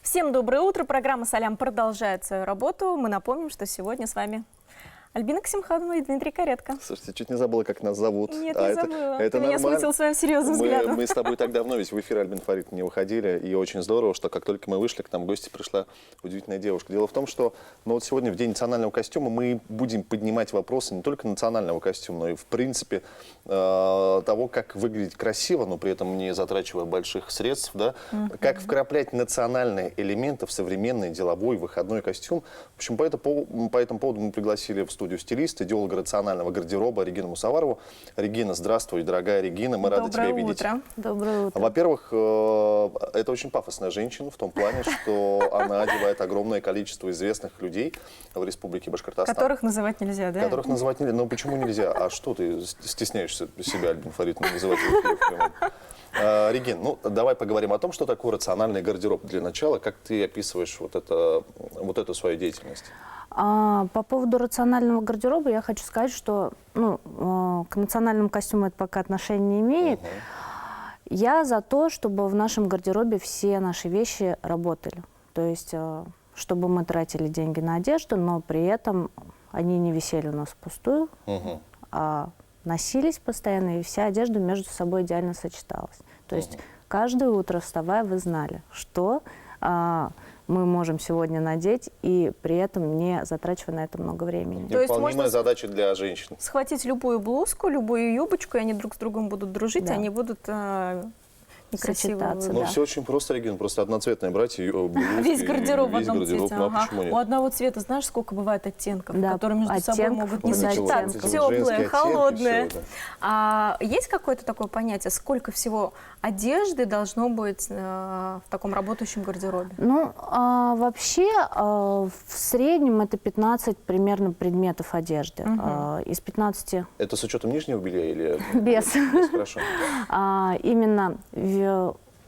Всем доброе утро. Программа «Салям» продолжает свою работу. Мы напомним, что сегодня с вами Альбина Касимханова и Дмитрий Каретко. Слушайте, чуть не забыла, как нас зовут. Нет, не забыла. Это Ты меня смутил своим серьезным взглядом. Мы с тобой так давно ведь в эфир, Альбин Фарид, не выходили. И очень здорово, что как только мы вышли, к нам в гости пришла удивительная девушка. Дело в том, что вот сегодня в День национального костюма мы будем поднимать вопросы не только национального костюма, но и в принципе того, как выглядеть красиво, но при этом не затрачивая больших средств. Да? Как вкраплять национальные элементы в современный деловой выходной костюм. В общем, по этому поводу мы пригласили в студию стилиста, идеолога рационального гардероба Регину Мусаварову. Регина, здравствуй, дорогая Регина, мы рады тебя видеть. Доброе утро. Во-первых, это очень пафосная женщина в том плане, что она одевает огромное количество известных людей в Республике Башкортостан. Которых называть нельзя, да? Которых называть нельзя. Ну почему нельзя? А что ты стесняешься себя, Альбин Фарид, называть в эфире прямом? Регин, ну давай поговорим о том, что такое рациональный гардероб для начала. Как ты описываешь вот эту свою деятельность? По поводу рационального гардероба я хочу сказать, что к национальному костюму это пока отношения не имеет. Я за то, чтобы в нашем гардеробе все наши вещи работали. То есть, чтобы мы тратили деньги на одежду, но при этом они не висели у нас впустую, а носились постоянно, и вся одежда между собой идеально сочеталась. То есть каждое утро, вставая, вы знали, что мы можем сегодня надеть, и при этом не затрачивая на это много времени. То есть Невыполнимая задача для женщин. Схватить любую блузку, любую юбочку, и они друг с другом будут дружить, Да. они будут некрасиво Сочетаться, Ну, да. все очень просто, Регин, просто одноцветное брать и блузки, Весь гардероб в весь одном гардероб. цвете. Ну, а Ага. почему нет? У одного цвета, знаешь, сколько бывает оттенков, Да, которые между собой оттенков, могут не вот эти сочетаться. вот женские Теплые, оттенки, холодные. всё, да. А есть какое-то такое понятие, сколько всего одежды должно быть в таком работающем гардеробе? Ну, вообще, в среднем это 15 примерно предметов одежды. Из 15 Это с учетом нижнего белья или... без. Хорошо. Именно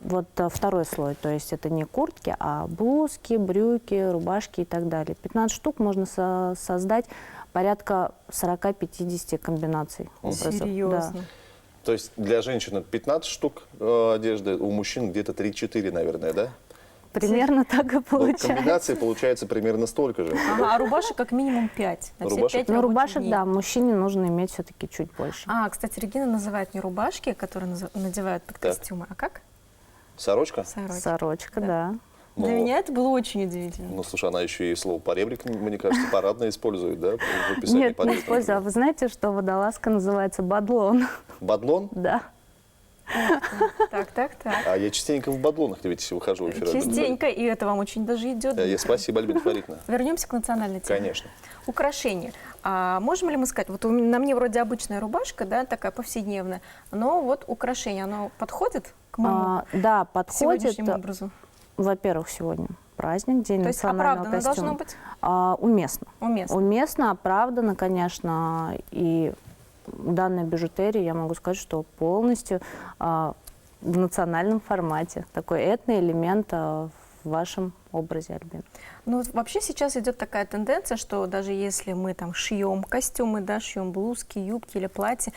вот второй слой, то есть это не куртки, а блузки, брюки, рубашки и так далее. 15 штук можно создать порядка 40-50 комбинаций образов. Серьезно? Да. То есть для женщин это 15 штук одежды, у мужчин где-то 3-4, наверное, да? Примерно так и Вот получается. комбинации получается примерно столько же. Ага, а рубашек как минимум 5. Рубашек? Ну, рубашек, да, мужчине нужно иметь все-таки чуть больше. Кстати, Регина называет не рубашки, которые надевают под Так. костюмы, а как? Сорочка? Сорочки. Сорочка, Да. да. Ну, Для меня это было очень удивительно. Ну, слушай, она еще и слово поребрик, мне кажется, парадно использует, да? В описании Нет, не подъезда, использую. А например. вы знаете, что водолазка называется бадлон? Бадлон? Да. Так. А я частенько в бадлонах ведь выхожу в эфир. Альбин Частенько, и это вам очень даже идет. Фарид. Спасибо, Альбин Фаридовна. Вернемся к национальной теме. Конечно. Украшения. Можем ли мы сказать, вот на мне вроде обычная рубашка, да, такая повседневная, но вот украшение, оно подходит к моему Да, подходит. сегодняшнему образу? Во-первых, сегодня праздник, День То есть национального оправданно костюма. должно быть? Уместно. Уместно. Уместно, оправданно, конечно. И данная бижутерия, я могу сказать, что полностью в национальном формате. Такой этноэлемент в вашем образе, Альбин. Ну, вот вообще сейчас идет такая тенденция, что даже если мы там шьем костюмы, да, шьем блузки, юбки или платья,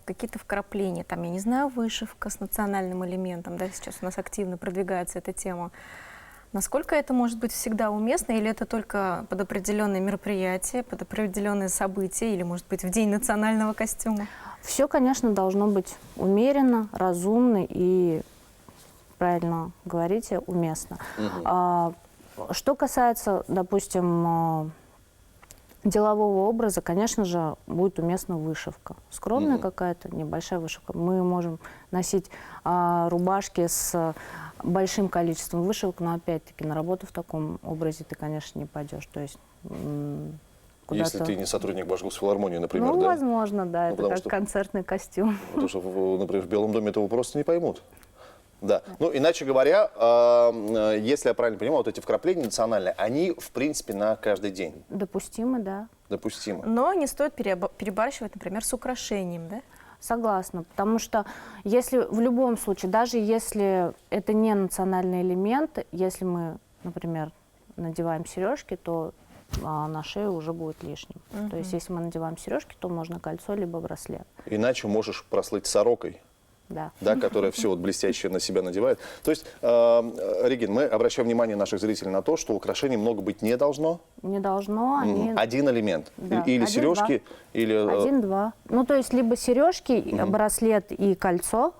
какие-то вкрапления, там, я не знаю, вышивка с национальным элементом, да, сейчас у нас активно продвигается эта тема. Насколько это может быть всегда уместно, или это только под определенные мероприятия, под определенные события, или, может быть, в день национального костюма? Все, конечно, должно быть умеренно, разумно и, правильно говорите, уместно. Что касается, допустим, делового образа, конечно же, будет уместна вышивка. Скромная какая-то, небольшая вышивка. Мы можем носить рубашки с большим количеством вышивок, но опять-таки на работу в таком образе ты, конечно, не пойдешь. То есть Если ты не сотрудник Башгосфилармонии, например, Ну, да? возможно, да, это потому как что- концертный костюм. Потому что, например, в Белом доме этого просто не поймут. Да. Ну, иначе говоря, если я правильно понимаю, вот эти вкрапления национальные, они, в принципе, на каждый день Допустимо, да. допустимы. Но не стоит перебарщивать, например, с украшением, да? Согласна, потому что если в любом случае, даже если это не национальный элемент, если мы, например, надеваем сережки, то на шею уже будет лишним. То есть если мы надеваем сережки, то можно кольцо либо браслет. Иначе можешь прослыть сорокой. да, которая все вот блестящее на себя надевает. То есть, Регин, мы обращаем внимание наших зрителей на то, что украшений много быть не должно. Не должно, они... Один элемент. Да. Или сережки, или... 1-2. Ну, то есть либо сережки, браслет и кольцо,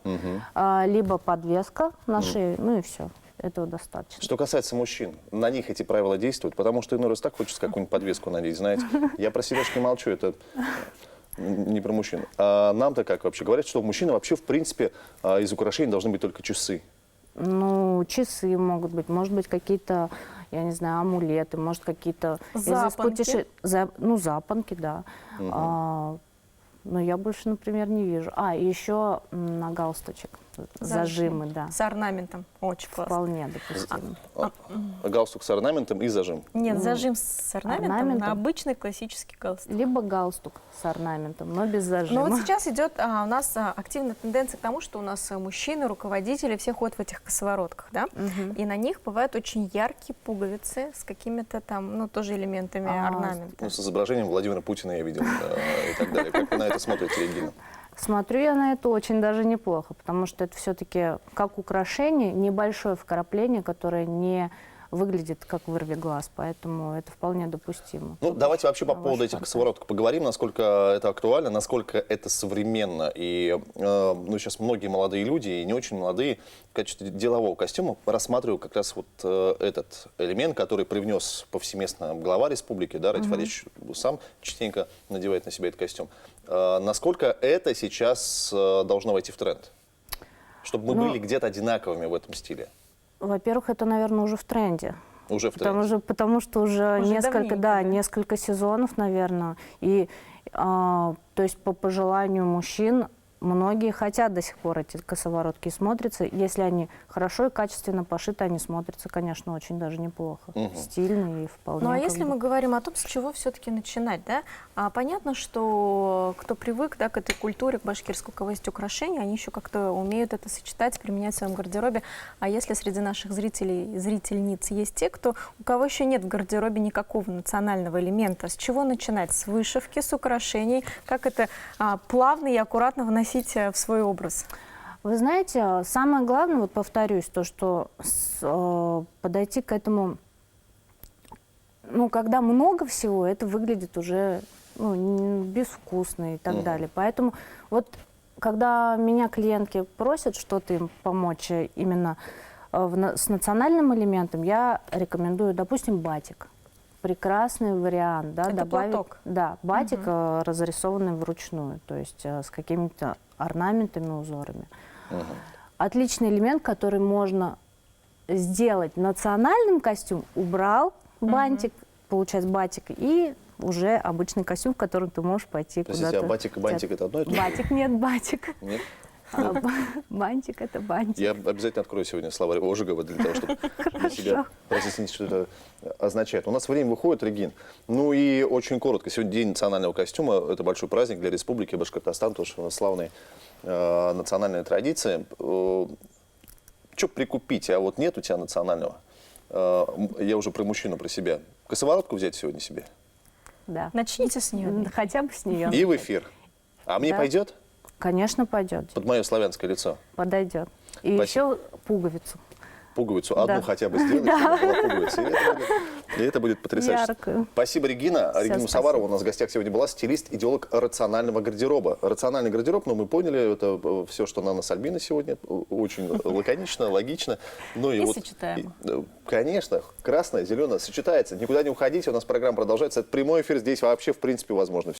либо подвеска на шее, ну и все. Этого достаточно. Что касается мужчин, на них эти правила действуют, потому что иной раз так хочется какую-нибудь подвеску надеть, знаете. Я про сережки молчу, это не про мужчин. А нам-то как вообще? Говорят, что у мужчины вообще, в принципе, из украшений должны быть только часы. Ну, часы могут быть, может быть, какие-то, я не знаю, амулеты, может, какие-то... Запонки? Ну, запонки, да. Но я больше, например, не вижу. И еще на галстучек. Зажимы, да. С орнаментом. Очень классно. Вполне допустимо. Галстук с орнаментом и зажим. Нет, зажим с орнаментом, на обычный классический галстук. Либо галстук с орнаментом, но без зажима. Но вот сейчас идет у нас активная тенденция к тому, что у нас мужчины, руководители, все ходят в этих косоворотках, да? И на них бывают очень яркие пуговицы с какими-то там, ну, тоже элементами орнамента. Ну, с изображением Владимира Путина я видел и так далее. Как вы на это смотрите, Регина? Смотрю я на это очень даже неплохо, потому что это все-таки как украшение, небольшое вкрапление, которое не выглядит как вырви глаз, поэтому это вполне допустимо. Ну, давайте вообще по поводу этих косовороток поговорим, насколько это актуально, насколько это современно. И ну, сейчас многие молодые люди, и не очень молодые, в качестве делового костюма рассматривают как раз вот этот элемент, который привнес повсеместно глава республики, да, Радик Фаридович сам частенько надевает на себя этот костюм. Насколько это сейчас должно войти в тренд? Чтобы мы были где-то одинаковыми в этом стиле. Во-первых, это, наверное, уже в тренде. Уже в тренде. Потому что уже несколько, давненько, несколько сезонов, наверное. И то есть по пожеланию мужчин многие хотят до сих пор эти косоворотки смотрятся. Если они хорошо и качественно пошиты, они смотрятся, конечно, очень даже неплохо. Стильно и вполне. Ну а если мы говорим о том, с чего все-таки начинать, да? Понятно, что кто привык, да, к этой культуре, к башкирской, у кого есть украшения, они еще как-то умеют это сочетать, применять в своем гардеробе. А если среди наших зрителей, зрительниц есть те, у кого еще нет в гардеробе никакого национального элемента, с чего начинать? С вышивки, с украшений? Как это плавно и аккуратно вносить в свой образ? Вы знаете, самое главное, вот повторюсь, то, что подойти к этому, ну, когда много всего, это выглядит уже безвкусно и так далее. Поэтому вот когда меня клиентки просят что-то им помочь именно с национальным элементом, я рекомендую, допустим, батик. Прекрасный вариант, да, это добавить, платок. да, батик разрисованный вручную, то есть с какими-то орнаментами, узорами. Отличный элемент, который можно сделать национальным костюм, убрал бантик, получается батик, и уже обычный костюм, в котором ты можешь пойти куда-то. Простите, а батик и бантик это одно и то же? Батик нет, батик. Нет? Бантик это бантик. Я обязательно открою сегодня словарь Ожегова для того, чтобы для себя разъяснить, что это означает. У нас время выходит, Регин. Ну и очень коротко. Сегодня День национального костюма. Это большой праздник для Республики Башкортостан, потому что у нас славные национальные традиции. Что прикупить? А вот нет у тебя национального? Я уже про мужчину, про себя. Косоворотку взять сегодня себе? Да. Начните с нее. Хотя бы с нее. И в эфир. А мне Да. пойдет? Конечно, пойдет. Под мое славянское лицо. Подойдет. И Спасибо. еще пуговицу. Пуговицу одну Да. хотя бы сделать, чтобы была пуговица. И это будет потрясающе. Яркую. Спасибо, Регина. Регина Мусаварова у нас в гостях сегодня была, стилист, идеолог рационального гардероба. Рациональный гардероб, ну, мы поняли, это все, что на нас Альбина сегодня. Очень лаконично, логично. Ну, И вот, сочетаемо. конечно, красное, зеленое сочетается. Никуда не уходите, у нас программа продолжается. Это прямой эфир, здесь вообще, в принципе, возможно